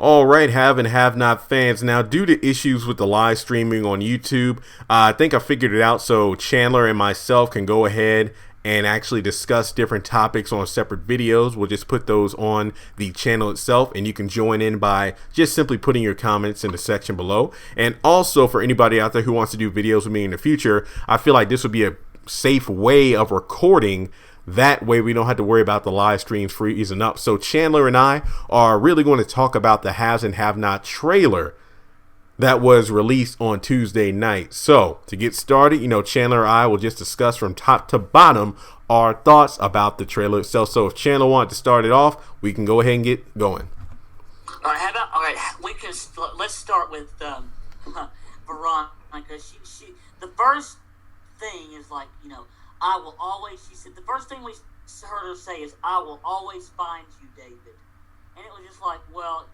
All right, have and have not fans. Now, due to issues with the live streaming on YouTube, I think I figured it out so Chandler and myself can go ahead and actually discuss different topics on separate videos. We'll just put those on the channel itself, and you can join in by just simply putting your comments in the section below. And also, for anybody out there who wants to do videos with me in the future, I feel like this would be a safe way of recording. That way we don't have to worry about the live streams freezing up. So Chandler and I are really going to talk about the Haves and Have Not trailer that was released on Tuesday night. So to get started, Chandler and I will just discuss from top to bottom our thoughts about the trailer itself. So if Chandler wanted to start it off, we can go ahead and get going. All right, let's start with Veronica. She the first thing is like, I will always, she said, the first thing we heard her say is, I will always find you, David. And it was just like, well,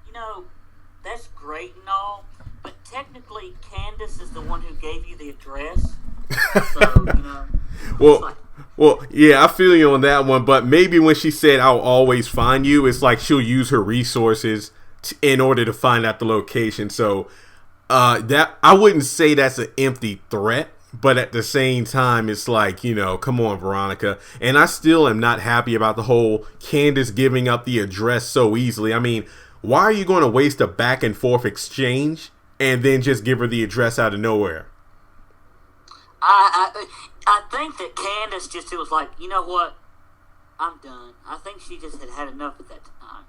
that's great and all, but technically Candace is the one who gave you the address. So, Well, yeah, I feel you on that one, but maybe when she said, I'll always find you, it's like she'll use her resources in order to find out the location. So that I wouldn't say that's an empty threat. But at the same time, it's like, come on, Veronica. And I still am not happy about the whole Candace giving up the address so easily. I mean, why are you going to waste a back and forth exchange and then just give her the address out of nowhere? I think that Candace just was like, you know what? I'm done. I think she just had enough at that time.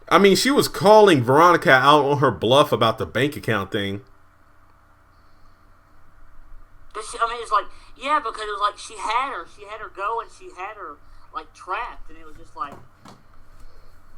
I mean, she was calling Veronica out on her bluff about the bank account thing. But it's like, yeah, because it was like she had her go, and she had her like trapped, and it was just like,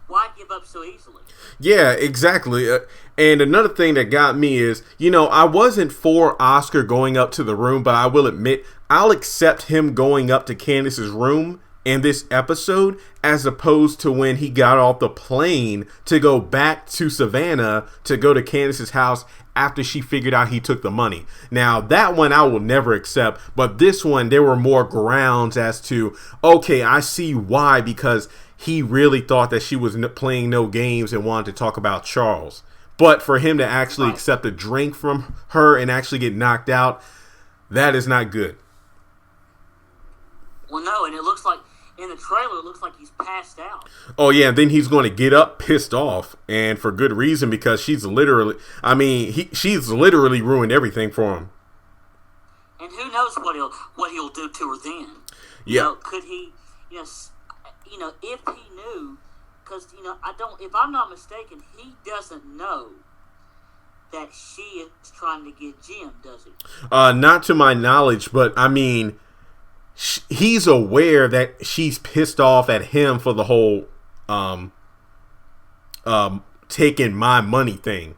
why give up so easily? Yeah, exactly. And another thing that got me is, I wasn't for Oscar going up to the room, but I will admit, I'll accept him going up to Candace's room in this episode as opposed to when he got off the plane to go back to Savannah to go to Candace's house after she figured out he took the money. Now, that one I will never accept, but this one, there were more grounds as to, okay, I see why, because he really thought that she was playing no games and wanted to talk about Charles. But for him to actually accept a drink from her and actually get knocked out, that is not good. Well, no, and it looks like, in the trailer, it looks like he's passed out. Oh, yeah, and then he's going to get up pissed off, and for good reason, because she's literally ruined everything for him. And who knows what he'll do to her then. Yeah. Could he, if he knew, because, if I'm not mistaken, he doesn't know that she is trying to get Jim, does he? Not to my knowledge, but, I mean, he's aware that she's pissed off at him for the whole taking my money thing.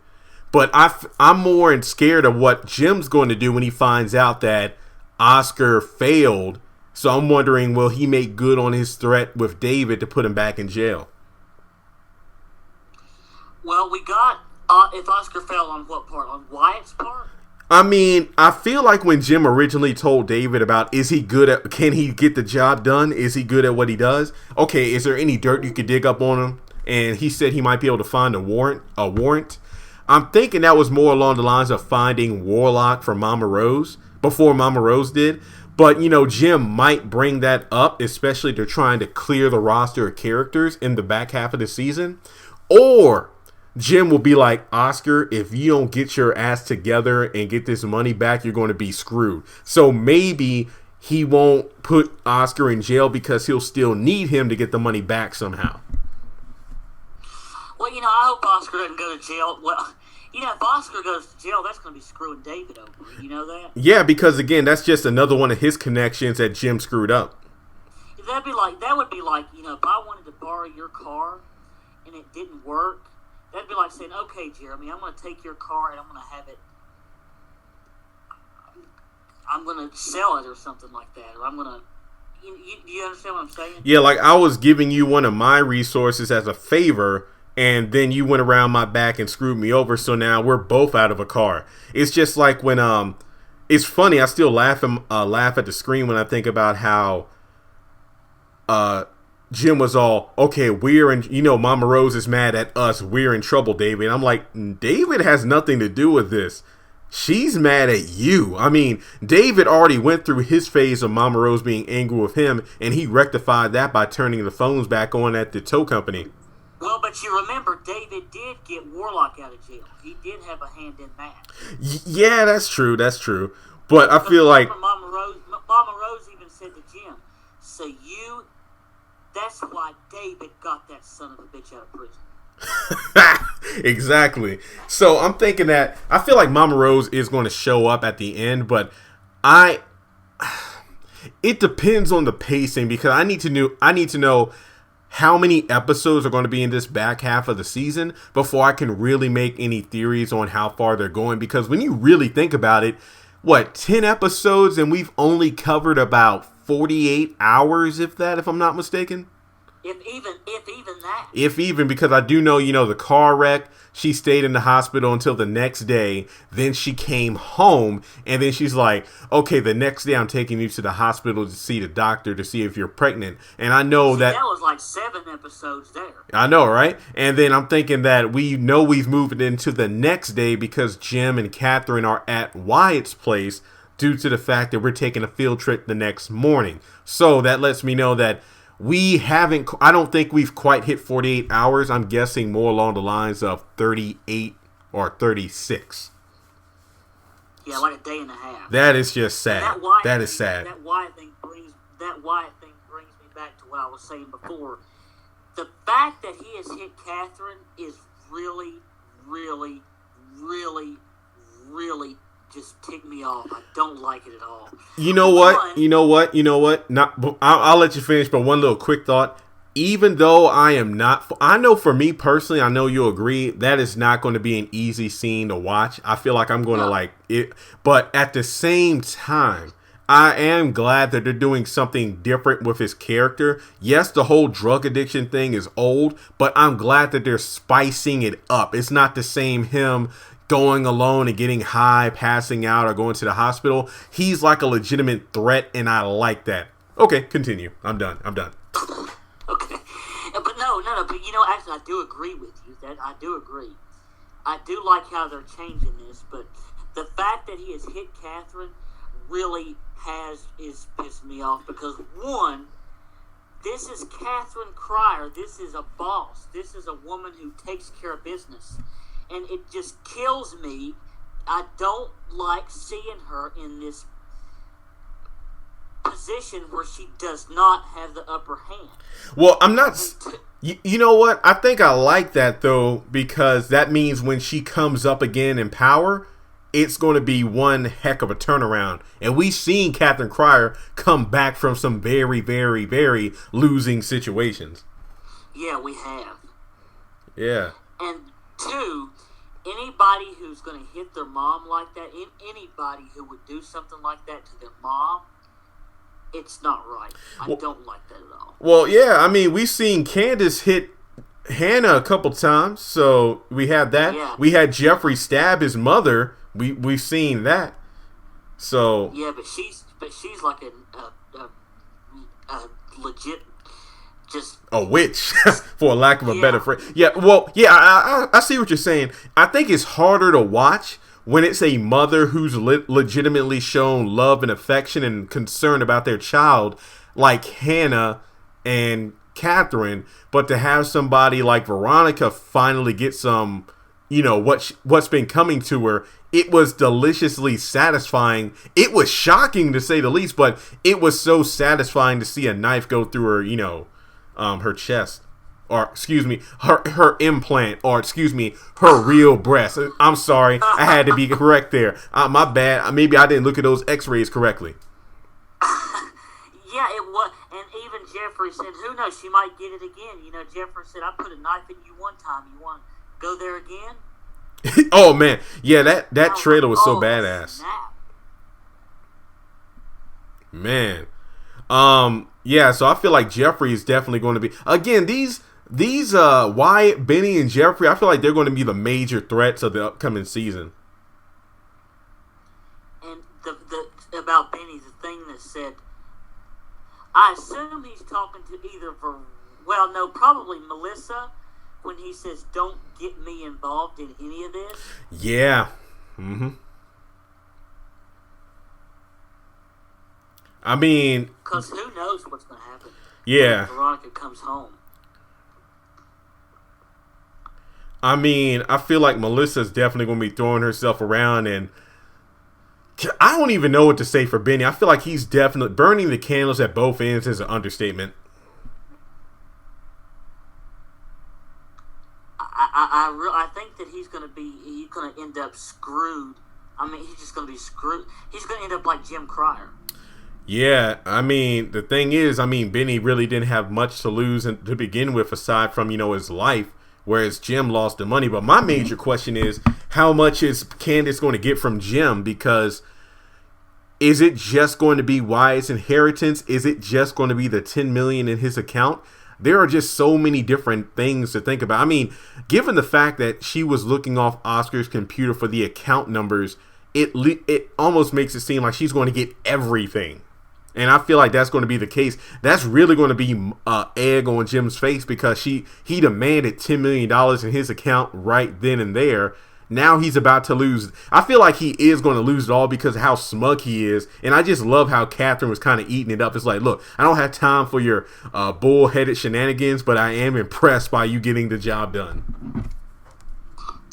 But I'm more scared of what Jim's going to do when he finds out that Oscar failed. So I'm wondering, will he make good on his threat with David to put him back in jail? Well, we got, if Oscar failed on what part? On Wyatt's part? I mean, I feel like when Jim originally told David about, can he get the job done? Is he good at what he does? Okay, is there any dirt you could dig up on him? And he said he might be able to find a warrant. I'm thinking that was more along the lines of finding Warlock for Mama Rose before Mama Rose did. But, Jim might bring that up, especially to trying to clear the roster of characters in the back half of the season. Or Jim will be like, Oscar, if you don't get your ass together and get this money back, you're going to be screwed. So maybe he won't put Oscar in jail because he'll still need him to get the money back somehow. Well, I hope Oscar doesn't go to jail. Well, if Oscar goes to jail, that's going to be screwing David over. You know that? Yeah, because, again, that's just another one of his connections that Jim screwed up. That would be like, if I wanted to borrow your car and it didn't work, that'd be like saying, okay, Jeremy, I'm going to take your car and I'm going to have it, I'm going to sell it or something like that. Or I'm going to, you understand what I'm saying? Yeah, like I was giving you one of my resources as a favor, and then you went around my back and screwed me over, so now we're both out of a car. It's just like when, it's funny, I still laugh at the screen when I think about how Jim was all, okay, we're in, Mama Rose is mad at us. We're in trouble, David. And I'm like, David has nothing to do with this. She's mad at you. I mean, David already went through his phase of Mama Rose being angry with him, and he rectified that by turning the phones back on at the tow company. Well, but you remember, David did get Warlock out of jail. He did have a hand in that. Yeah, that's true. That's true. But I feel like Mama Rose even said to Jim, "So that's why David got that son of a bitch out of prison." Exactly. So I'm thinking that I feel like Mama Rose is going to show up at the end, but it depends on the pacing because I need to know how many episodes are going to be in this back half of the season before I can really make any theories on how far they're going. Because when you really think about it, 10 episodes and we've only covered about 48 hours, if I'm not mistaken. If even that. If even, because I do know, the car wreck, she stayed in the hospital until the next day. Then she came home, and then she's like, okay, the next day I'm taking you to the hospital to see the doctor to see if you're pregnant. And I know that was like 7 episodes there. I know, right? And then I'm thinking that we know we've moved into the next day because Jim and Catherine are at Wyatt's place due to the fact that we're taking a field trip the next morning. So that lets me know that I don't think we've quite hit 48 hours. I'm guessing more along the lines of 38 or 36. Yeah, like a day and a half. That is just sad. That is sad. That Wyatt thing brings me back to what I was saying before. The fact that he has hit Catherine is really, really, really, really just tick me off. I don't like it at all. You know what? I'll let you finish, but one little quick thought. Even though I know for me personally, I know you'll agree, that is not going to be an easy scene to watch. I feel like I'm going to like it. But at the same time, I am glad that they're doing something different with his character. Yes, the whole drug addiction thing is old, but I'm glad that they're spicing it up. It's not the same him going alone and getting high, passing out, or going to the hospital. He's like a legitimate threat, and I like that. Okay, continue. I'm done. Okay. But no, but actually I do agree with you. That I do agree. I do like how they're changing this, but the fact that he has hit Catherine really is pissed me off because one, this is Catherine Cryer. This is a boss. This is a woman who takes care of business. And it just kills me. I don't like seeing her in this position where she does not have the upper hand. Well, I'm not... You know what? I think I like that, though, because that means when she comes up again in power, it's going to be one heck of a turnaround. And we've seen Catherine Cryer come back from some very, very, very losing situations. Yeah, we have. Yeah. And two, anybody who's going to hit their mom like that, anybody who would do something like that to their mom, it's not right. I don't like that at all. Well, yeah, I mean, we've seen Candace hit Hannah a couple times, so we had that. Yeah. We had Jeffrey stab his mother. We've seen that. So yeah, but she's like a legit. Just a witch, for lack of a better phrase. Yeah, well, yeah, I see what you're saying. I think it's harder to watch when it's a mother who's legitimately shown love and affection and concern about their child, like Hannah and Catherine, but to have somebody like Veronica finally get some, what's been coming to her. It was deliciously satisfying. It was shocking to say the least, but it was so satisfying to see a knife go through her, her chest, or excuse me, her implant, or excuse me, her real breast. I'm sorry, I had to be correct there. My bad. Maybe I didn't look at those X-rays correctly. Yeah, it was, and even Jeffrey said, "Who knows? She might get it again." Jeffrey said, "I put a knife in you one time. You want to go there again?" Oh man, yeah, that trailer was so badass. Snap. Man, yeah, so I feel like Jeffrey is definitely going to be, again, these Wyatt, Benny, and Jeffrey, I feel like they're going to be the major threats of the upcoming season. And about Benny, the thing that said, I assume he's talking to either well, no, probably Melissa when he says, "Don't get me involved in any of this." Yeah. Mm-hmm. I mean, because who knows what's going to happen? Yeah. When Veronica comes home. I mean, I feel like Melissa's definitely going to be throwing herself around, and I don't even know what to say for Benny. I feel like he's definitely burning the candles at both ends is an understatement. I think that he's going to end up screwed. I mean, he's just going to be screwed. He's going to end up like Jim Cryer. Yeah, I mean, the thing is, Benny really didn't have much to lose to begin with aside from, his life, whereas Jim lost the money. But my major question is, how much is Candace going to get from Jim? Because is it just going to be Wyatt's inheritance? Is it just going to be the $10 million in his account? There are just so many different things to think about. I mean, given the fact that she was looking off Oscar's computer for the account numbers, it almost makes it seem like she's going to get everything. And I feel like that's going to be the case. That's really going to be egg on Jim's face because he demanded $10 million in his account right then and there. Now he's about to lose. I feel like he is going to lose it all because of how smug he is. And I just love how Catherine was kind of eating it up. It's like, look, I don't have time for your bullheaded shenanigans, but I am impressed by you getting the job done.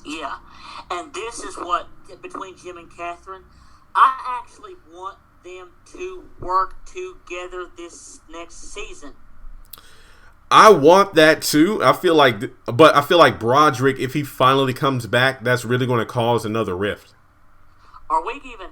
Yeah. And this is what, between Jim and Catherine, I actually want them to work together this next season. I want that too. I feel like Broderick, if he finally comes back, that's really going to cause another rift. Are we even?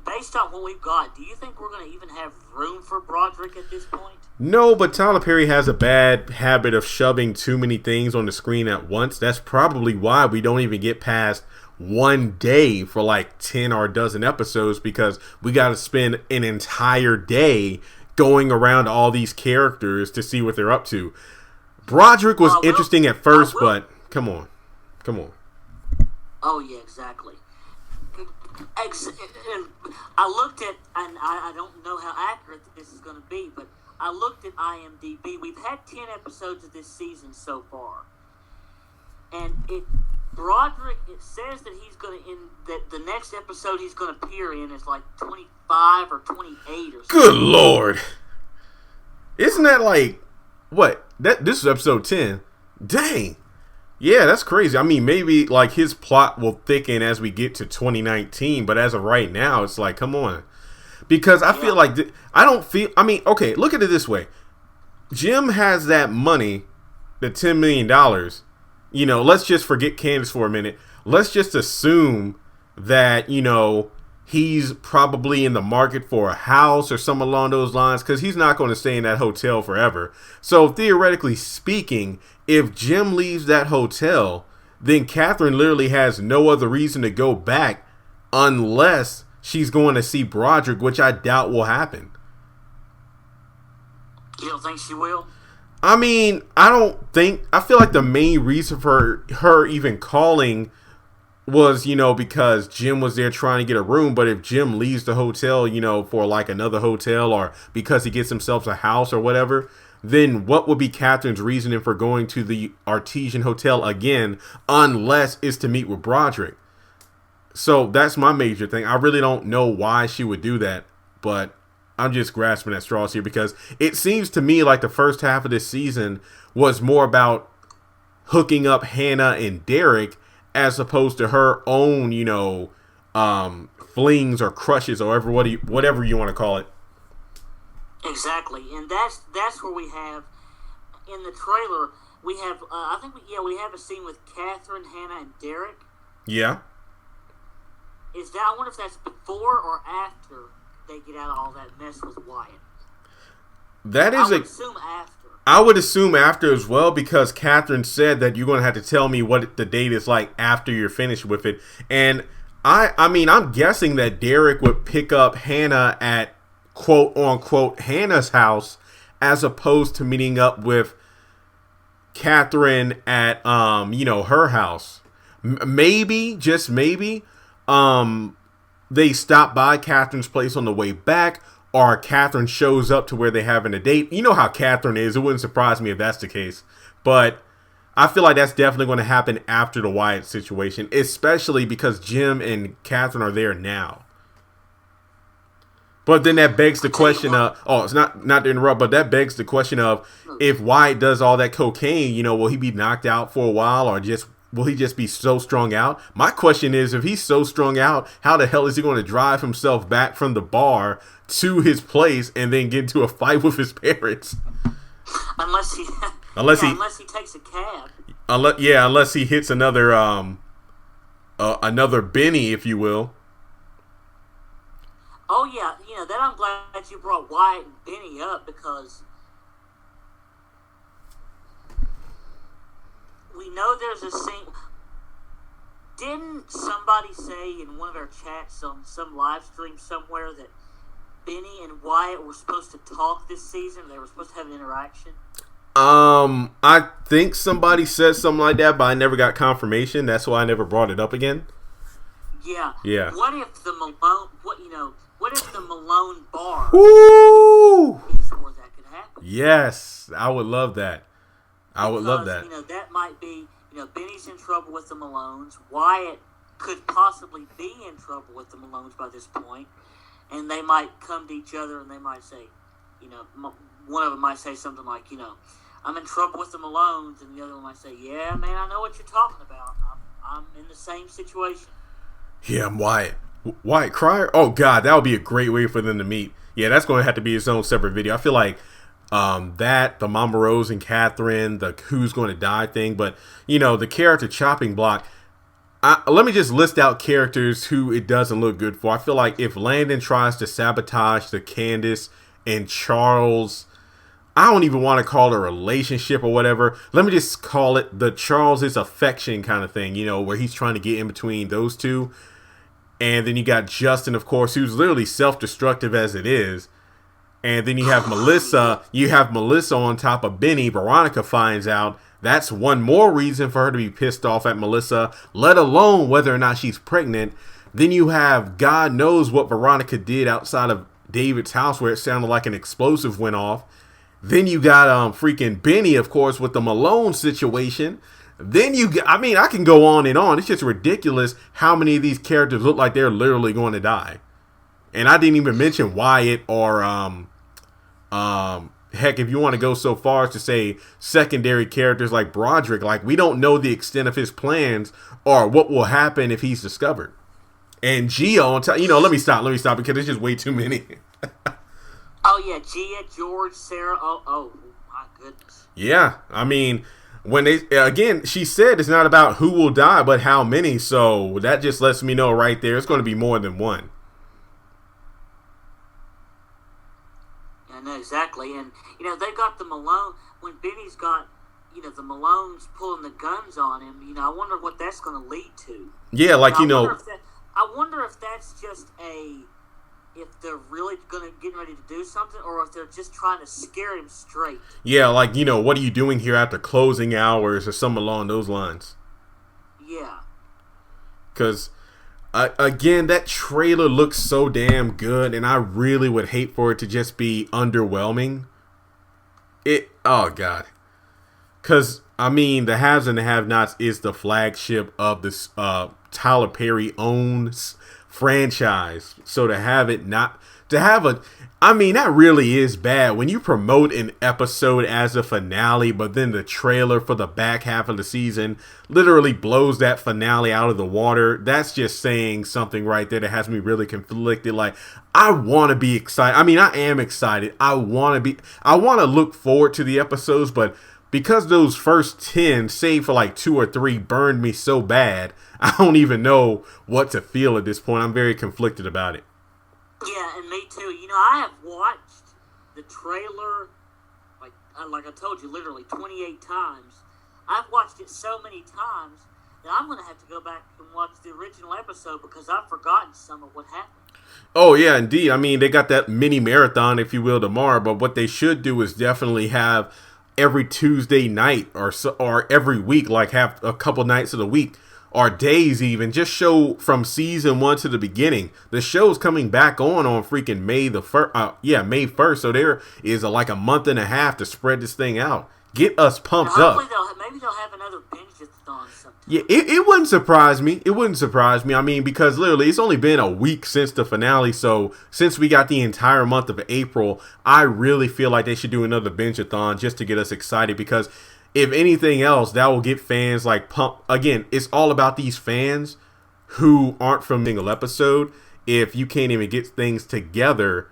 Based on what we've got, do you think we're going to even have room for Broderick at this point? No, but Tyler Perry has a bad habit of shoving too many things on the screen at once. That's probably why we don't even get past one day for like 10 or a dozen episodes because we got to spend an entire day going around all these characters to see what they're up to. Broderick was interesting at first, but come on. Oh yeah, exactly. I looked at, and I don't know how accurate this is going to be, but I looked at IMDb. We've had 10 episodes of this season so far, and Broderick, it says that he's going to that the next episode he's going to appear in is like 25 or 28 or something. Good Lord. Isn't that like, what? This is episode 10. Dang. Yeah, that's crazy. Maybe like his plot will thicken as we get to 2019, but as of right now, it's like, come on. Because I feel like, okay, look at it this way. Jim has that money, the $10 million. Let's just forget Candace for a minute. Let's just assume that, he's probably in the market for a house or something along those lines because he's not going to stay in that hotel forever. So theoretically speaking, if Jim leaves that hotel, then Catherine literally has no other reason to go back unless she's going to see Broderick, which I doubt will happen. You don't think she will? I feel like the main reason for her even calling was, because Jim was there trying to get a room. But if Jim leaves the hotel, for like another hotel or because he gets himself a house or whatever, then what would be Catherine's reasoning for going to the Artesian Hotel again unless it's to meet with Broderick? So that's my major thing. I really don't know why she would do that, but I'm just grasping at straws here because it seems to me like the first half of this season was more about hooking up Hannah and Derek as opposed to her own, flings or crushes or whatever you want to call it. Exactly, and that's where we have in the trailer. We have, we have a scene with Catherine, Hannah, and Derek. Yeah. I wonder if that's before or after they get out of all that mess with Wyatt. I would assume after. I would assume after as well because Catherine said that you're going to have to tell me what the date is like after you're finished with it. And I'm guessing that Derek would pick up Hannah at quote unquote Hannah's house as opposed to meeting up with Catherine at her house. Maybe, just maybe, they stop by Catherine's place on the way back, or Catherine shows up to where they're having a date. You know how Catherine is. It wouldn't surprise me if that's the case. But I feel like that's definitely going to happen after the Wyatt situation, especially because Jim and Catherine are there now. But then that begs the question of, it's not to interrupt, but that begs the question of, if Wyatt does all that cocaine, will he be knocked out for a while, or will he just be so strung out? My question is, if he's so strung out, how the hell is he going to drive himself back from the bar to his place and then get into a fight with his parents? Unless he takes a cab. Unless he hits another Benny, if you will. Oh yeah, that I'm glad you brought Wyatt and Benny up, because we know there's a scene. Didn't somebody say in one of our chats on some live stream somewhere that Benny and Wyatt were supposed to talk this season? They were supposed to have an interaction? I think somebody said something like that, but I never got confirmation. That's why I never brought it up again. Yeah. Yeah. What if the Malone bar Woo! is where that could happen? Yes, I would love that. I would love that. That might be, Benny's in trouble with the Malones. Wyatt could possibly be in trouble with the Malones by this point, and they might come to each other and they might say, one of them might say something like, I'm in trouble with the Malones, and the other one might say, yeah, man, I know what you're talking about. I'm in the same situation. Yeah, I'm Wyatt. Wyatt Cryer? Oh, God, that would be a great way for them to meet. Yeah, that's going to have to be its own separate video. I feel like the Mama Rose and Catherine, the who's going to die thing, but, the character chopping block, let me just list out characters who it doesn't look good for. I feel like if Landon tries to sabotage the Candace and Charles, I don't even want to call it a relationship or whatever. Let me just call it the Charles' affection kind of thing, where he's trying to get in between those two. And then you got Justin, of course, who's literally self-destructive as it is. And then you have Melissa. You have Melissa on top of Benny. Veronica finds out. That's one more reason for her to be pissed off at Melissa, let alone whether or not she's pregnant. Then you have God knows what Veronica did outside of David's house, where it sounded like an explosive went off. Then you got freaking Benny, of course, with the Malone situation. Then I can go on and on. It's just ridiculous how many of these characters look like they're literally going to die. And I didn't even mention Wyatt or heck, if you want to go so far as to say secondary characters like Broderick, like we don't know the extent of his plans or what will happen if he's discovered. And Gio, let me stop because there's just way too many. Oh yeah, Gia, George, Sarah. Oh my goodness. Yeah, I mean, when she said it's not about who will die, but how many. So that just lets me know right there it's going to be more than one. I know exactly, and they've got the Malone. When Benny's got the Malones pulling the guns on him, I wonder what that's going to lead to. Yeah, like I wonder if that's just if they're really getting ready to do something, or if they're just trying to scare him straight. Yeah, like, what are you doing here after closing hours or something along those lines? Yeah. Because, again, that trailer looks so damn good, and I really would hate for it to just be underwhelming. Oh, God. Because, the Haves and the Have-Nots is the flagship of this Tyler Perry owns franchise. So that really is bad when you promote an episode as a finale, but then the trailer for the back half of the season literally blows that finale out of the water. That's just saying something right there that has me really conflicted. Like, I want to be excited. I am excited. I want to look forward to the episodes, but because those first 10, save for like 2 or 3, burned me so bad, I don't even know what to feel at this point. I'm very conflicted about it. Yeah, and me too. I have watched the trailer, like I told you, literally 28 times. I've watched it so many times that I'm going to have to go back and watch the original episode because I've forgotten some of what happened. Oh, yeah, indeed. They got that mini marathon, if you will, tomorrow. But what they should do is definitely have every Tuesday night or every week, like have a couple nights of the week or days even. Just show from season 1 to the beginning. The show's coming back on freaking May 1st. So there is like a month and a half to spread this thing out. Get us pumped up. Maybe they'll have another binge-a-thon sometime. Yeah, it wouldn't surprise me. It wouldn't surprise me. I mean, because literally it's only been a week since the finale. So since we got the entire month of April, I really feel like they should do another binge-a-thon just to get us excited. Because if anything else, that will get fans like pumped. Again, it's all about these fans who aren't from a single episode. If you can't even get things together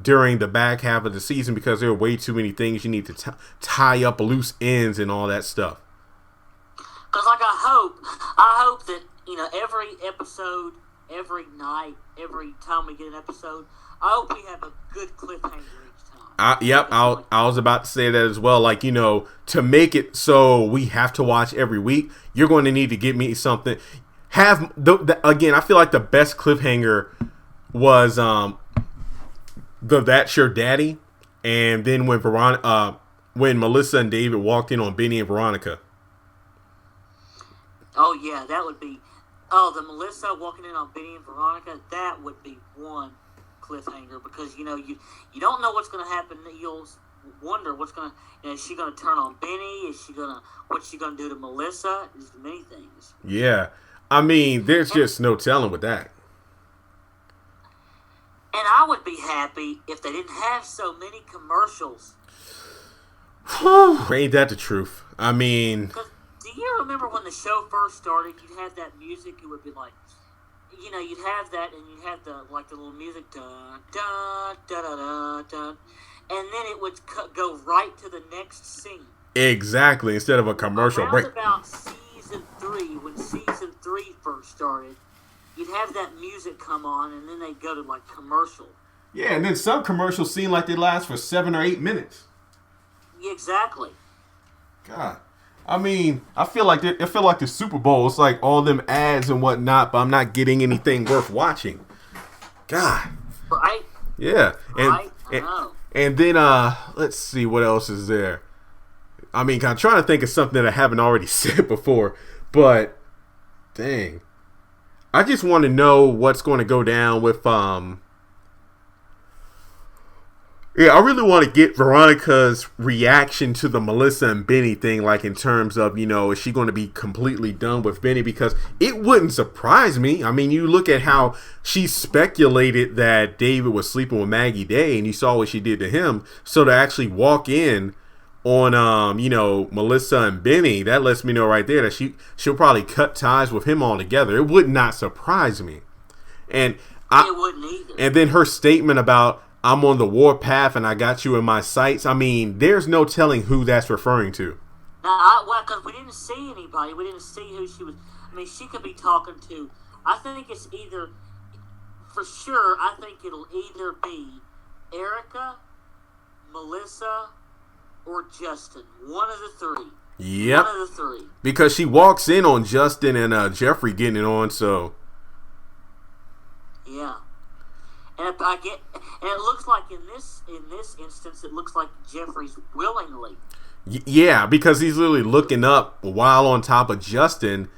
during the back half of the season because there are way too many things you need to tie up loose ends and all that stuff. Because like I hope that, you know, every episode, every night, every time we get an episode, I hope we have a good cliffhanger each time. Yep, I was about to say that as well. Like, you know, to make it so we have to watch every week, you're going to need to give me something. Again, I feel like the best cliffhanger was the That's Your Daddy, and then when Melissa and David walked in on Benny and Veronica. Oh yeah, that would be. Oh, the Melissa walking in on Benny and Veronica. That would be one cliffhanger because you know you don't know what's going to happen. You'll wonder what's going to. You know, is she going to turn on Benny? What's she going to do to Melissa? There's many things. Yeah, I mean, there's just no telling with that. And I would be happy if they didn't have so many commercials. Ain't that the truth? I mean... Do you remember when the show first started, you'd have that music, it would be like... You know, you'd have that, and you'd have the little music, dun, dun, dun, dun, dun, dun, and then it would go right to the next scene. Exactly, instead of a commercial break. About season 3, when season 3 first started... You'd have that music come on, and then they'd go to, like, commercial. Yeah, and then some commercials seem like they last for 7 or 8 minutes. Yeah, exactly. God. I mean, I feel like the Super Bowl. It's like all them ads and whatnot, but I'm not getting anything worth watching. God. Right? Yeah. Right? I know. And then, let's see, what else is there? I mean, I'm trying to think of something that I haven't already said before, but, dang. I just want to know what's going to go down with, I really want to get Veronica's reaction to the Melissa and Benny thing, like in terms of, you know, is she going to be completely done with Benny? Because it wouldn't surprise me. I mean, you look at how she speculated that David was sleeping with Maggie Day, and you saw what she did to him. So to actually walk in on, you know, Melissa and Benny, that lets me know right there that she'll probably cut ties with him altogether. It would not surprise me. And it wouldn't either. And then her statement about, I'm on the warpath and I got you in my sights. I mean, there's no telling who that's referring to. Because we didn't see anybody. We didn't see who she was. I mean, she could be talking to. I think it's either, for sure, I think it'll either be Erica, Melissa, or Justin. One of the three. Yep. One of the three. Because she walks in on Justin and Jeffrey getting it on, so. Yeah. And it looks like in this instance, it looks like Jeffrey's willingly. Yeah, because he's literally looking up while on top of Justin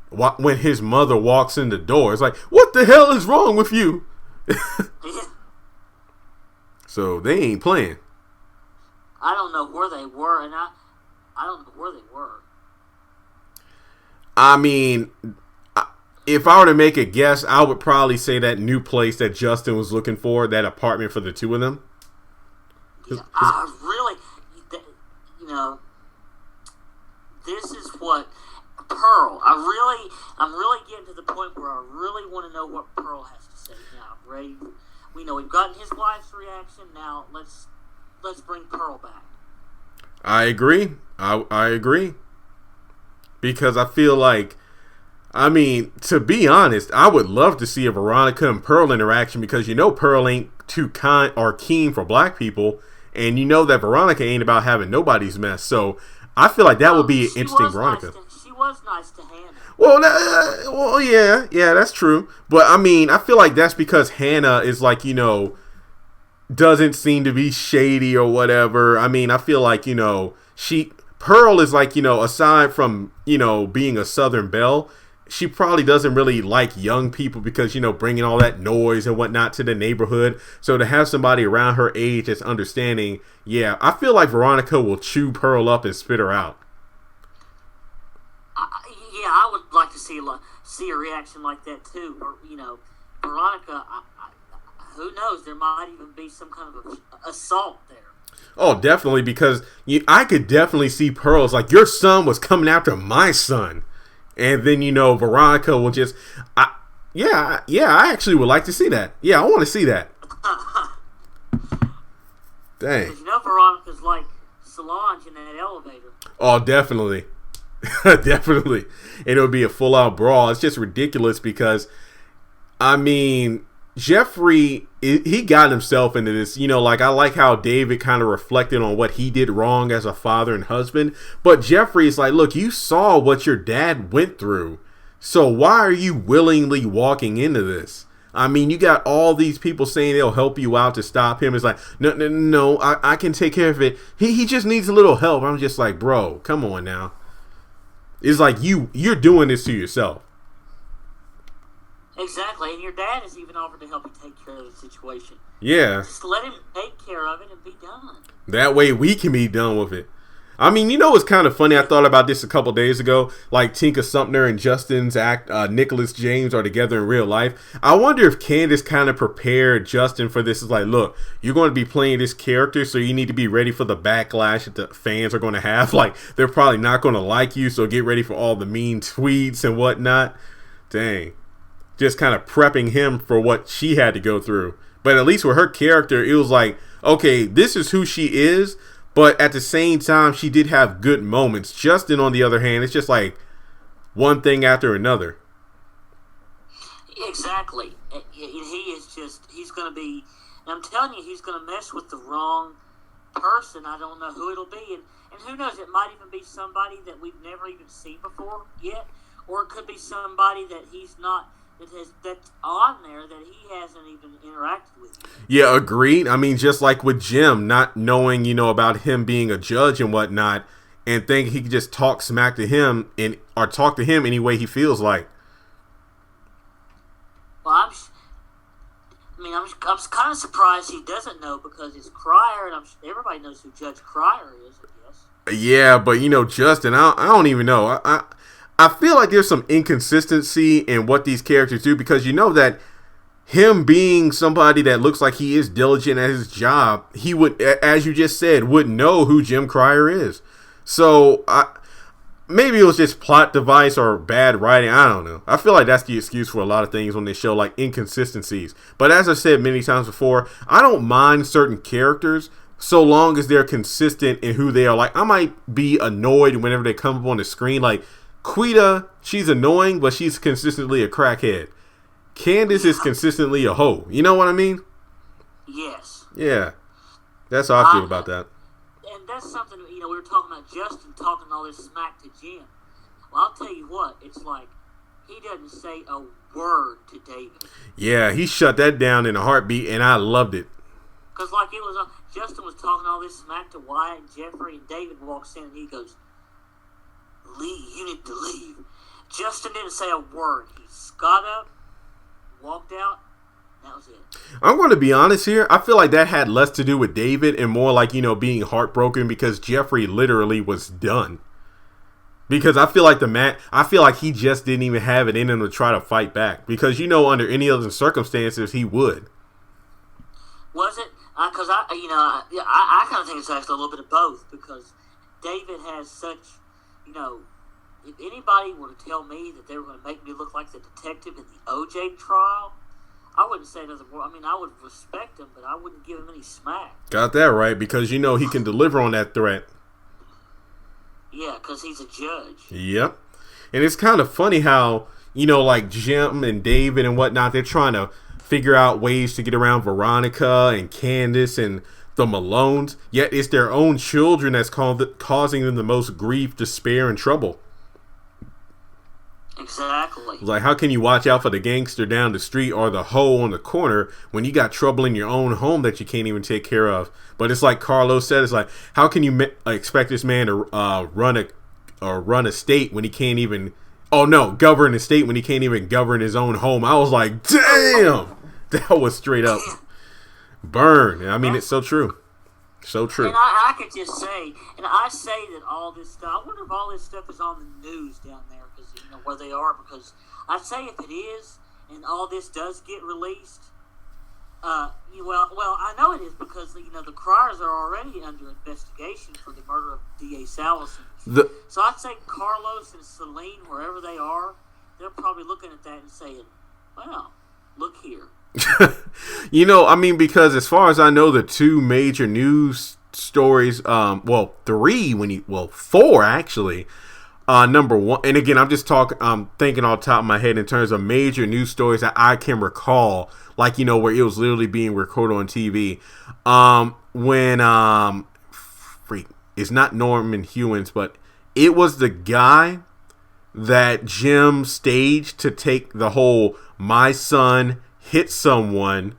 when his mother walks in the door. It's like, what the hell is wrong with you? Yeah. So they ain't playing. I don't know where they were, and I don't know where they were. I mean, if I were to make a guess, I would probably say that new place that Justin was looking for, that apartment for the two of them. Yeah, I really, you know, this is what Pearl. I'm really getting to the point where I really want to know what Pearl has to say now. Ready? We know we've gotten his wife's reaction. Now let's bring Pearl back. I agree. I agree. Because I feel like, I mean, to be honest, I would love to see a Veronica and Pearl interaction because you know Pearl ain't too kind or keen for black people, and you know that Veronica ain't about having nobody's mess. So I feel like that would be an interesting Veronica. She was nice to Hannah. Well, yeah, that's true. But I mean, I feel like that's because Hannah is like, you know, doesn't seem to be shady or whatever. I mean, I feel like, you know, Pearl is like, you know, aside from, you know, being a Southern belle, she probably doesn't really like young people because, bringing all that noise and whatnot to the neighborhood. So to have somebody around her age that's understanding, yeah, I feel like Veronica will chew Pearl up and spit her out. Yeah, I would like to see a reaction like that too. Or Veronica, who knows? There might even be some kind of assault there. Oh, definitely, because I could definitely see Pearl's like, your son was coming after my son. And then, Veronica will just, I actually would like to see that. Yeah, I want to see that. Dang. Because Veronica's like Solange in that elevator. Oh, definitely. Definitely. And it would be a full-out brawl. It's just ridiculous because, Jeffrey, he got himself into this, I like how David kind of reflected on what he did wrong as a father and husband. But Jeffrey's like, look, you saw what your dad went through. So why are you willingly walking into this? You got all these people saying they'll help you out to stop him. It's like, no, I can take care of it. He just needs a little help. I'm just like, bro, come on now. It's like you're doing this to yourself. Exactly, and your dad has even offered to help you take care of the situation. Yeah. Just let him take care of it and be done. That way we can be done with it. It's kind of funny. I thought about this a couple days ago. Like Tinka Sumner and Justin's Nicholas James are together in real life. I wonder if Candace kind of prepared Justin for this. It's like, look, you're going to be playing this character, so you need to be ready for the backlash that the fans are going to have. Like, they're probably not going to like you, so get ready for all the mean tweets and whatnot. Dang. Just kind of prepping him for what she had to go through. But at least with her character, it was like, okay, this is who she is. But at the same time, she did have good moments. Justin, on the other hand, it's just like one thing after another. Exactly. He's going to be, I'm telling you, he's going to mess with the wrong person. I don't know who it'll be. And who knows, it might even be somebody that we've never even seen before yet. Or it could be somebody that he's not, that's on there that he hasn't even interacted with yet. Yeah, agreed. Just like with Jim, not knowing, about him being a judge and whatnot, and thinking he could just talk smack to him or talk to him any way he feels like. Well, I'm kind of surprised he doesn't know because it's Cryer, and everybody knows who Judge Cryer is, I guess. Yeah, but Justin, I don't even know. I feel like there's some inconsistency in what these characters do because that him being somebody that looks like he is diligent at his job, he would, as you just said, would know who Jim Cryer is. So maybe it was just plot device or bad writing. I don't know. I feel like that's the excuse for a lot of things when they show like inconsistencies. But as I said many times before, I don't mind certain characters so long as they're consistent in who they are. Like, I might be annoyed whenever they come up on the screen. Like, Quita, she's annoying, but she's consistently a crackhead. Candace is consistently a hoe. You know what I mean? Yes. Yeah. That's how I feel about that. And that's something, we were talking about Justin talking all this smack to Jim. Well, I'll tell you what, it's like he doesn't say a word to David. Yeah, he shut that down in a heartbeat, and I loved it. Because, like, it was Justin was talking all this smack to Wyatt and Jeffrey, and David walks in and he goes, "Leave, you need to leave." Justin didn't say a word. He got up, walked out, that was it. I'm going to be honest here. I feel like that had less to do with David and more like, being heartbroken because Jeffrey literally was done. Because I feel like he just didn't even have it in him to try to fight back. Because, under any other circumstances, he would. Was it? Because I kind of think it's actually a little bit of both. Because David has such, if anybody were to tell me that they were going to make me look like the detective in the OJ trial, I wouldn't say another word. I would respect him, but I wouldn't give him any smack. Got that right, because he can deliver on that threat. Yeah, because he's a judge. Yep. And it's kind of funny how, like Jim and David and whatnot, they're trying to figure out ways to get around Veronica and Candace and the Malones, yet it's their own children that's causing them the most grief, despair, and trouble. Exactly. Like, how can you watch out for the gangster down the street or the hoe on the corner when you got trouble in your own home that you can't even take care of? But it's like Carlos said, it's like, how can you expect this man to run a state when he can't even Oh no, govern the state when he can't even govern his own home. I was like, damn, that was straight up burn. I mean, it's so true. So true. And I could just say, and I say that all this stuff, I wonder if all this stuff is on the news down there, because where they are, because I'd say if it is, and all this does get released, well, I know it is, because the Criers are already under investigation for the murder of D.A. Salison. So I'd say Carlos and Celine, wherever they are, they're probably looking at that and saying, well, look here. I mean, because as far as I know, the two major news stories, four actually. Number one, and again, I'm just thinking off the top of my head in terms of major news stories that I can recall, like, where it was literally being recorded on TV. It's not Norman Hewins, but it was the guy that Jim staged to take the whole "my son hit someone,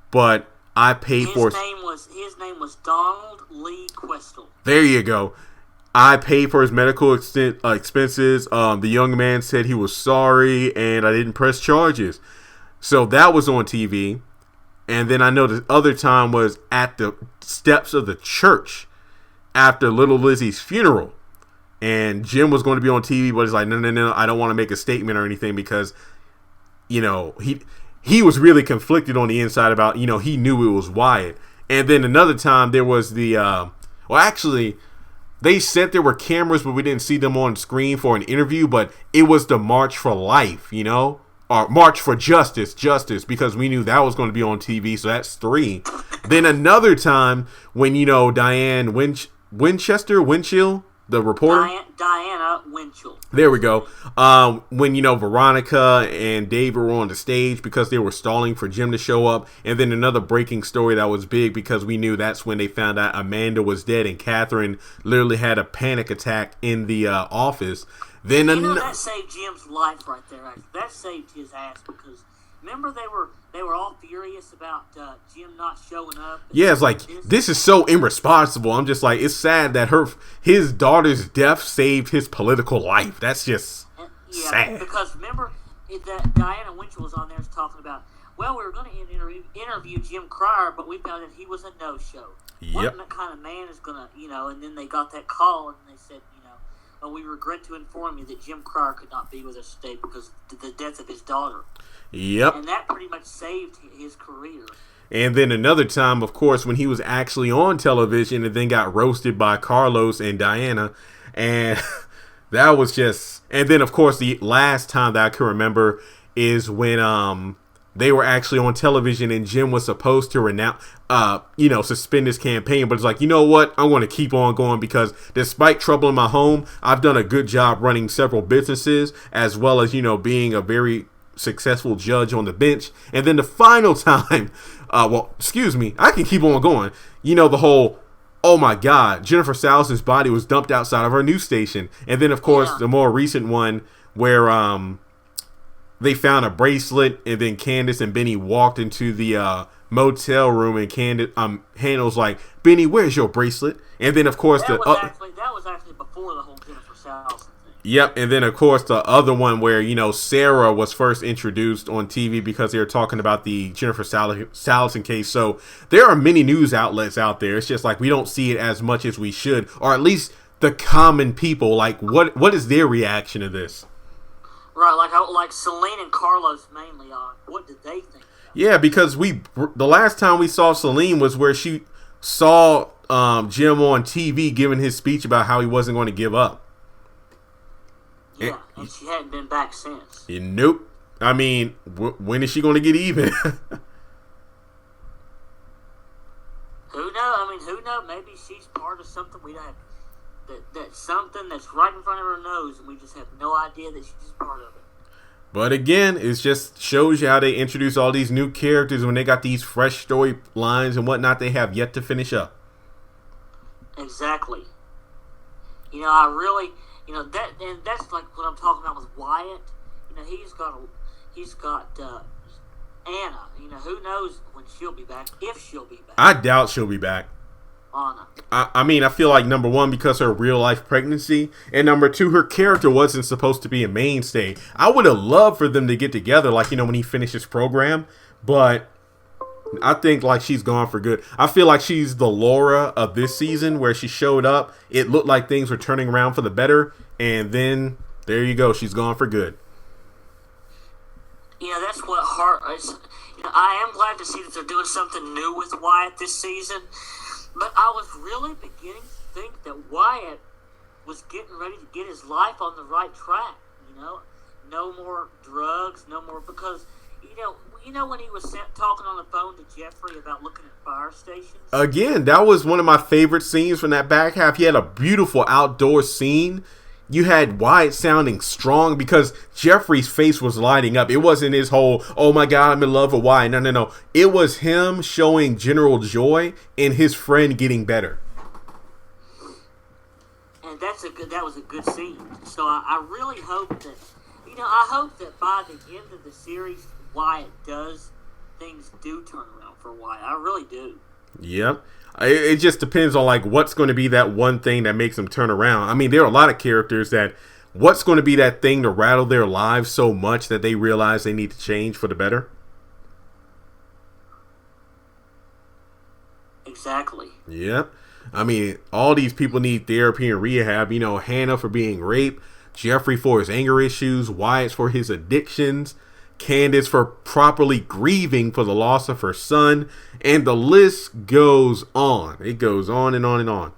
but I paid for." His name was Donald Lee Questel. There you go. I paid for his medical expenses. The young man said he was sorry, and I didn't press charges. So that was on TV. And then I know the other time was at the steps of the church after Little Lizzie's funeral. And Jim was going to be on TV, but he's like, no, I don't want to make a statement or anything because, he was really conflicted on the inside about, he knew it was Wyatt. And then another time there was they said there were cameras, but we didn't see them on screen for an interview, but it was the March for Life, or March for Justice, because we knew that was going to be on TV, so that's 3. Then another time when, Diane Winchell, the reporter. Diana Winchell. There we go. When, Veronica and David were on the stage because they were stalling for Jim to show up. And then another breaking story that was big because we knew that's when they found out Amanda was dead and Catherine literally had a panic attack in the office. Then that saved Jim's life right there. That saved his ass because remember they were all furious about Jim not showing up. Yeah, it's like this is so irresponsible. I'm just like, it's sad that his daughter's death saved his political life. That's just sad. Because remember that Diana Winchell was on there talking about, well, we were going to interview Jim Crier, but we found that he was a no-show. Yep. What kind of man is going to, and then they got that call and they said, well, we regret to inform you that Jim Crier could not be with us today because of the death of his daughter. Yep. And that pretty much saved his career. And then another time, of course, when he was actually on television and then got roasted by Carlos and Diana. And that was just... And then, of course, the last time that I can remember is when they were actually on television and Jim was supposed to suspend his campaign. But it's like, you know what? I'm going to keep on going because despite trouble in my home, I've done a good job running several businesses as well as, being a very successful judge on the bench. And then the final time, I can keep on going. The whole, oh my God, Jennifer Salison's body was dumped outside of her news station. And then, of course, the more recent one where they found a bracelet and then Candace and Benny walked into the motel room and Hannah was like, Benny, where's your bracelet? And then, of course, that was actually before the whole Jennifer Salison thing. Yep, and then, of course, the other one where, Sarah was first introduced on TV because they were talking about the Jennifer Salison case. So there are many news outlets out there. It's just like we don't see it as much as we should, or at least the common people. Like, what is their reaction to this? Right, like Celine and Carlos mainly on. What did they think? Yeah, because the last time we saw Celine was where she saw Jim on TV giving his speech about how he wasn't going to give up. Yeah, and she hadn't been back since. Nope. I mean, when is she going to get even? Who knows? Maybe she's part of something we don't have. That's something that's right in front of her nose, and we just have no idea that she's part of it. But again, it just shows you how they introduce all these new characters when they got these fresh storylines and whatnot they have yet to finish up. Exactly. I really, that's like what I'm talking about with Wyatt. He's got Anna. Who knows when she'll be back, if she'll be back. I doubt she'll be back. Anna. I mean, I feel like number one, because her real life pregnancy, and number two, her character wasn't supposed to be a mainstay. I would have loved for them to get together, like, you know, when he finished his program, but I think like she's gone for good. I feel like she's the Laura of this season, where she showed up, it looked like things were turning around for the better, and then there you go, she's gone for good. You know, that's what heart is. You know, I am glad to see that they're doing something new with Wyatt this season. But I was really beginning to think that Wyatt was getting ready to get his life on the right track. You know, no more drugs, no more, because you know when he was talking on the phone to Jeffrey about looking at fire stations. Again, that was one of my favorite scenes from that back half. He had a beautiful outdoor scene. You had Wyatt sounding strong because Jeffrey's face was lighting up. It wasn't his whole, oh my God, I'm in love with Wyatt. No. It was him showing general joy in his friend getting better. And that was a good scene. So I really hope that, I hope that by the end of the series, things do turn around for Wyatt. I really do. Yep. It just depends on like what's going to be that one thing that makes them turn around. I mean, there are a lot of characters that what's going to be that thing to rattle their lives so much that they realize they need to change for the better. Exactly. Yep. I mean, all these people need therapy and rehab. You know, Hannah for being raped, Jeffrey for his anger issues, Wyatt for his addictions, Candace for properly grieving for the loss of her son, and the list goes on. It goes on and on and on.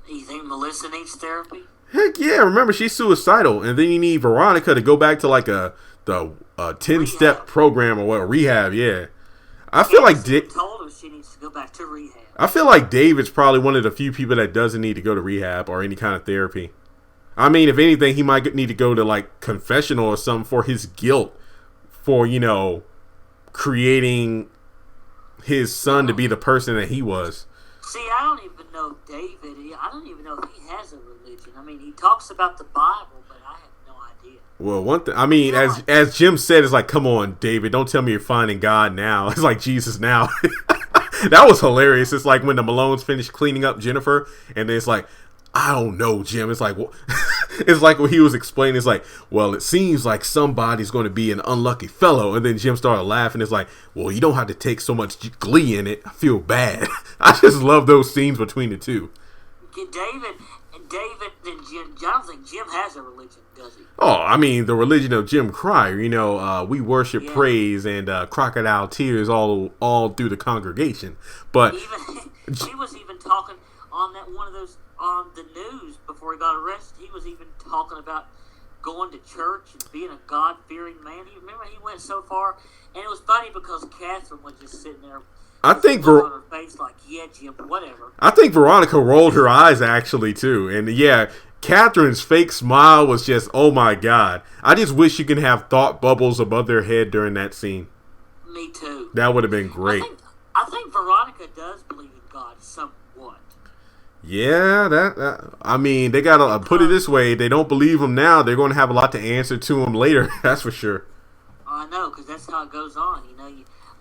You think Melissa needs therapy? Heck yeah! Remember, she's suicidal, and then you need Veronica to go back to like the 10-step program or what, rehab. Yeah, I feel like told her she needs to go back to rehab. I feel like David's probably one of the few people that doesn't need to go to rehab or any kind of therapy. I mean, if anything, he might need to go to like confessional or something for his guilt for, creating his son to be the person that he was. See, I don't even know David. I don't even know if he has a religion. I mean, he talks about the Bible, but I have no idea. Well, one thing, I mean, as Jim said, it's like, come on, David, don't tell me you're finding God now. It's like Jesus now. That was hilarious. It's like when the Malones finished cleaning up Jennifer, and then it's like, I don't know, Jim. It's like, it's like what he was explaining. It's like, well, it seems like somebody's going to be an unlucky fellow. And then Jim started laughing. It's like, well, you don't have to take so much glee in it. I feel bad. I just love those scenes between the two. David and Jim. I don't think Jim has a religion, does he? Oh, I mean, the religion of Jim Cryer. We worship praise and crocodile tears all through the congregation. But he was even talking on that one of those. On the news before he got arrested, he was even talking about going to church and being a God-fearing man. You remember he went so far, and it was funny because Catherine was just sitting there. I think on her face like, yeah, Jim, whatever. I think Veronica rolled her eyes actually too, and yeah, Catherine's fake smile was just, oh my God! I just wish you could have thought bubbles above their head during that scene. Me too. That would have been great. I think Veronica does believe in God somewhat. Yeah, I mean, they gotta put it this way: they don't believe him now, they're going to have a lot to answer to him later. That's for sure. I know, because that's how it goes on.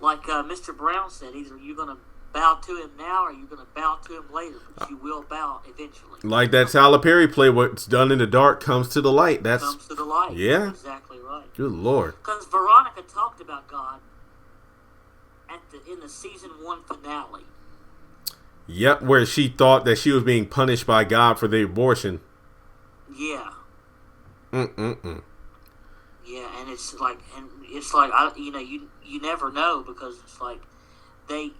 Like Mr. Brown said, either you're going to bow to him now, or you're going to bow to him later. But you will bow eventually. Like that Tyler Perry play, "What's done in the dark comes to the light." Comes to the light. Yeah, that's exactly right. Good Lord. Because Veronica talked about God in the season 1 finale. Yep, where she thought that she was being punished by God for the abortion. Yeah. Yeah, and it's like you never know, because it's like the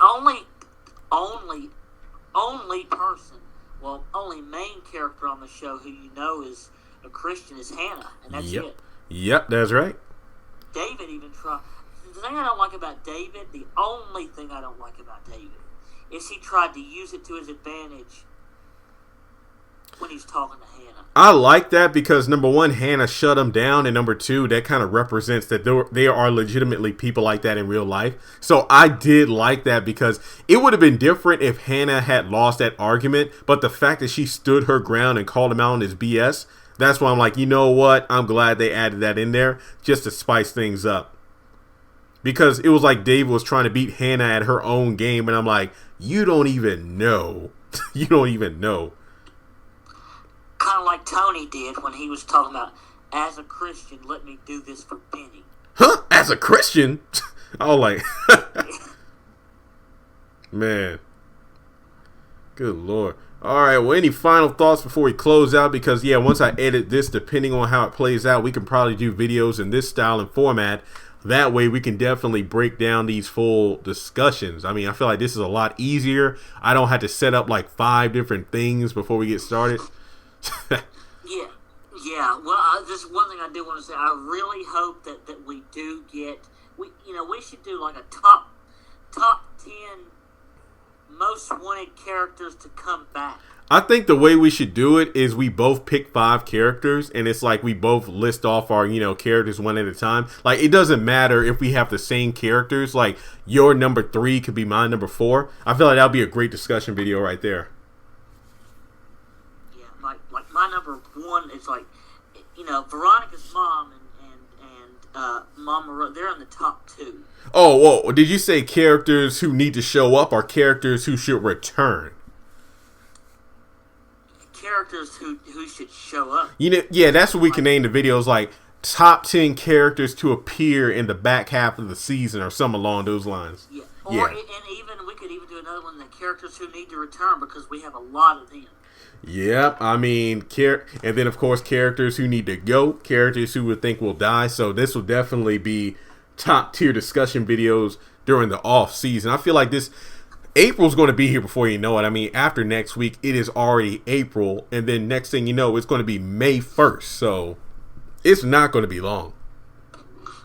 only main character on the show who is a Christian is Hannah, and that's it. Yep, that's right. David even tried. The thing I don't like about David, the only thing I don't like about David, is he tried to use it to his advantage when he's talking to Hannah. I like that because, number one, Hannah shut him down, and number two, that kind of represents that there are legitimately people like that in real life. So I did like that, because it would have been different if Hannah had lost that argument, but the fact that she stood her ground and called him out on his BS, that's why I'm like, you know what? I'm glad they added that in there just to spice things up. because it was like David was trying to beat Hannah at her own game, and I'm like, you don't even know. You don't even know. Kind of like Tony did when he was talking about, as a Christian, let me do this for Penny. Huh? As a Christian? I was like, man. Good Lord. All right, well, any final thoughts before we close out? Because, yeah, once I edit this, depending on how it plays out, we can probably do videos in this style and format. That way, we can definitely break down these full discussions. I mean, I feel like this is a lot easier. I don't have to set up like 5 different things before we get started. Yeah. Well, just one thing I do want to say. I really hope that we do get. We should do like a top 10 most wanted characters to come back. I think the way we should do it is we both pick 5 characters, and it's like we both list off our, characters one at a time. Like, it doesn't matter if we have the same characters. Like, your number 3 could be my number 4. I feel like that would be a great discussion video right there. Yeah, like my number 1 is like, Veronica's mom and Mama, they're in the top 2. Oh, whoa. Did you say characters who need to show up or characters who should return? Characters who should show up. Yeah, that's what we can name the videos, like top 10 characters to appear in the back half of the season or something along those lines. Yeah. And even we could even do another one, the characters who need to return, because we have a lot of them. Yep, I mean, and then of course characters who need to go, characters who would think will die. So this will definitely be top tier discussion videos during the off season. I feel like April's going to be here before you know it. I mean, after next week, it is already April, and then next thing you know, it's going to be May 1st. So it's not going to be long.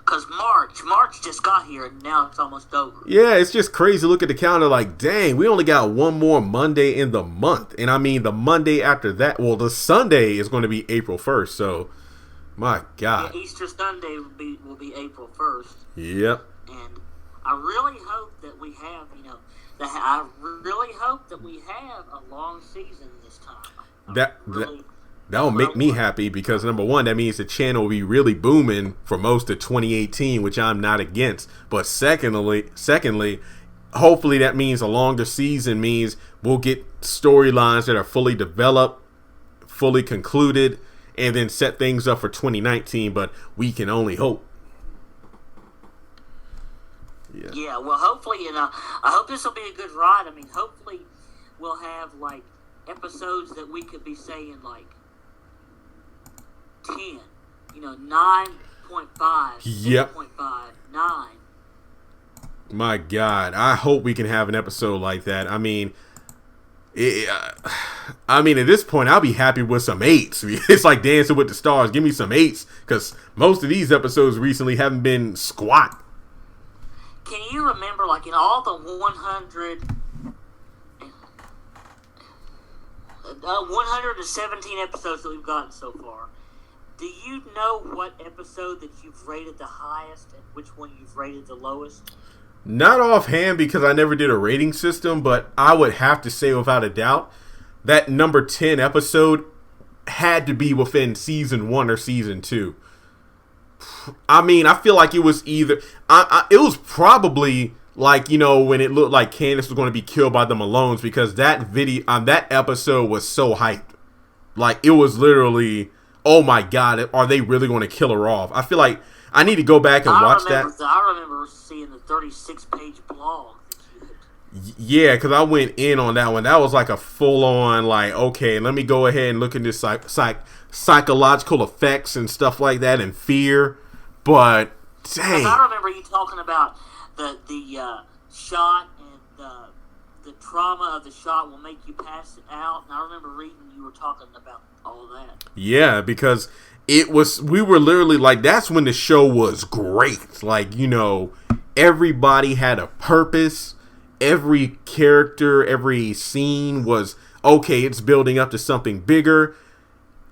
Because March just got here, and now it's almost over. Yeah, it's just crazy. Look at the calendar like, dang, we only got one more Monday in the month. And I mean, the Monday after that, well, the Sunday is going to be April 1st. So, my God. Yeah, Easter Sunday will be April 1st. Yep. And I really hope that we have, I really hope that we have a long season this time. That will make me happy because, number one, that means the channel will be really booming for most of 2018, which I'm not against. But secondly, hopefully that means a longer season means we'll get storylines that are fully developed, fully concluded, and then set things up for 2019. But we can only hope. Yeah, well, hopefully, I hope this will be a good ride. I mean, hopefully we'll have, like, episodes that we could be saying, like, 10, 9.5, yep. 6.5, 9. My God, I hope we can have an episode like that. I mean, at this point, I'll be happy with some 8s. It's like Dancing with the Stars. Give me some 8s, because most of these episodes recently haven't been squat. Can you remember, like, in all the 117 episodes that we've gotten so far, do you know what episode that you've rated the highest and which one you've rated the lowest? Not offhand, because I never did a rating system, but I would have to say without a doubt that number 10 episode had to be within season 1 or season 2. I mean, I feel like it was either it was probably like, when it looked like Candace was going to be killed by the Malones, because that video on that episode was so hyped. Like, it was literally, oh my God, are they really going to kill her off? I feel like I need to go back and watch that. I remember seeing the 36-page blog. Yeah, because I went in on that one. That was like a full-on, like, okay, let me go ahead and look into psychological effects and stuff like that and fear. But, dang. I remember you talking about the shot and the trauma of the shot will make you pass it out. And I remember reading you were talking about all that. Yeah, because we were literally like, that's when the show was great. Like, everybody had a purpose. Every character, every scene was, okay, it's building up to something bigger.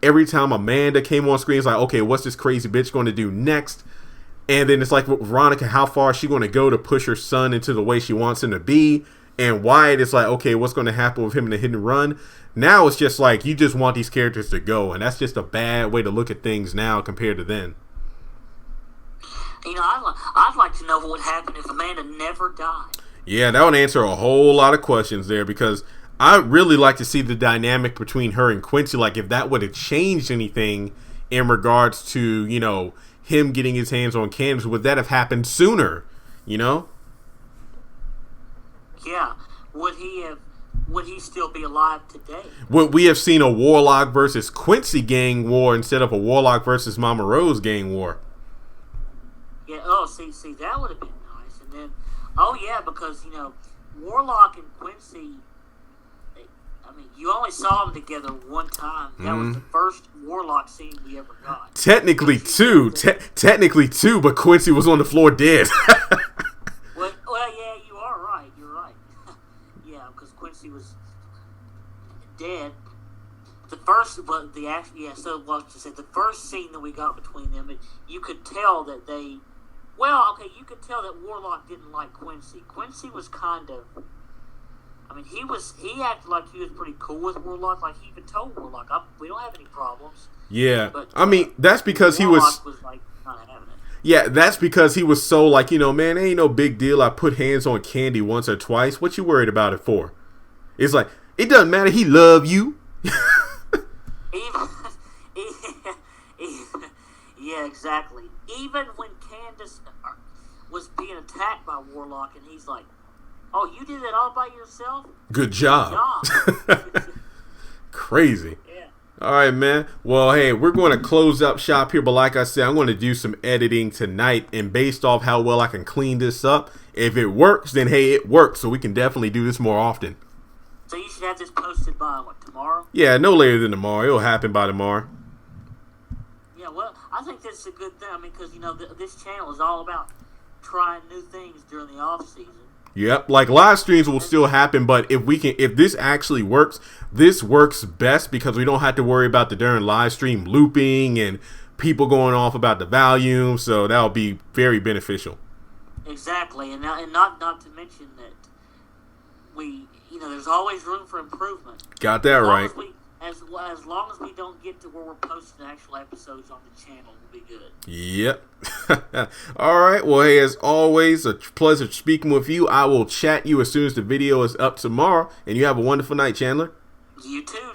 Every time Amanda came on screen, it's like, okay, what's this crazy bitch going to do next? And then it's like, Veronica, how far is she going to go to push her son into the way she wants him to be? And Wyatt is like, okay, what's going to happen with him in the hit and run? Now it's just like, you just want these characters to go. And that's just a bad way to look at things now compared to then. I'd like to know what would happen if Amanda never died. Yeah, that would answer a whole lot of questions there, because I really like to see the dynamic between her and Quincy. Like, if that would have changed anything in regards to, him getting his hands on Candace, would that have happened sooner? Yeah. Would he still be alive today? Would we have seen a Warlock versus Quincy gang war instead of a Warlock versus Mama Rose gang war? Yeah, see, that would have been nice. And then, because, Warlock and Quincy, you only saw them together one time. That was the first Warlock scene we ever got. Technically two, but Quincy was on the floor dead. well, yeah, you are right. You're right. Yeah, because Quincy was dead. The first scene that we got between them, you could tell that you could tell that Warlock didn't like Quincy. Quincy was kind of, he acted like he was pretty cool with Warlock. Like, he even told Warlock, we don't have any problems. Yeah, but, that's because Warlock was like not having it. Yeah, that's because he was so like, man, ain't no big deal. I put hands on Candy once or twice. What you worried about it for? It's like, it doesn't matter. He love you. Yeah, exactly. Even when Candace was being attacked by Warlock, and he's like, "Oh, you did that all by yourself? Good job." Crazy. Yeah. All right, man. Well, hey, we're going to close up shop here, but like I said, I'm going to do some editing tonight, and based off how well I can clean this up, if it works, then hey, it works, so we can definitely do this more often. So you should have this posted by, tomorrow? Yeah, no later than tomorrow. It'll happen by tomorrow. Yeah, well, I think that's a good thing. Because, this channel is all about trying new things during the off season. Yep, like live streams will still happen, but if this actually works, this works best because we don't have to worry about the during live stream looping and people going off about the volume, so that'll be very beneficial. Exactly, and not to mention that there's always room for improvement. Got that right. As long as we don't get to where we're posting actual episodes on the channel, we'll be good. Yep. All right. Well, hey, as always, a pleasure speaking with you. I will chat you as soon as the video is up tomorrow, and you have a wonderful night, Chandler. You too.